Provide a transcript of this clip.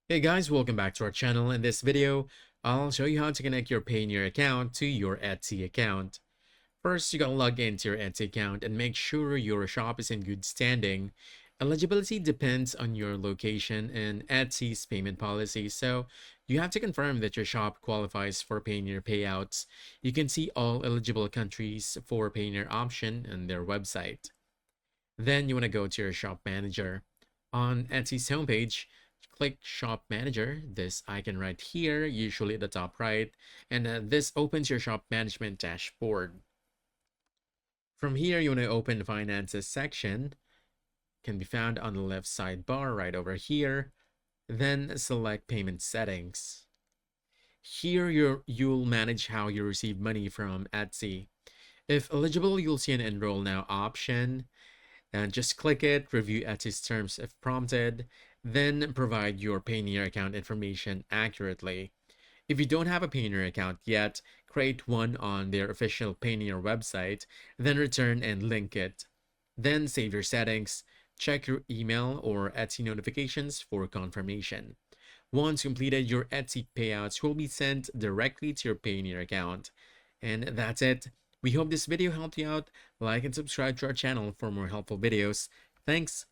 Hey guys, welcome back to our channel. In this video, I'll show you how to connect your Payoneer account to your Etsy account. First, you gotta log into your Etsy account and make sure your shop is in good standing. Eligibility depends on your location and Etsy's payment policy, so you have to confirm that your shop qualifies for Payoneer payouts. You can see all eligible countries for Payoneer option on their website. Then you want to go to your shop manager. On Etsy's homepage, click shop manager, this icon right here, usually at the top right, and this opens your shop management dashboard. From here, you want to open the finances section, can be found on the left sidebar right over here. Then select payment settings. Here you'll manage how you receive money from Etsy. If eligible, you'll see an enroll now option. And just click it, review Etsy's terms if prompted, then provide your Payoneer account information accurately. If you don't have a Payoneer account yet, create one on their official Payoneer website, then return and link it. Then save your settings, check your email or Etsy notifications for confirmation. Once completed, your Etsy payouts will be sent directly to your Payoneer account. And that's it. We hope this video helped you out. Like and subscribe to our channel for more helpful videos. Thanks.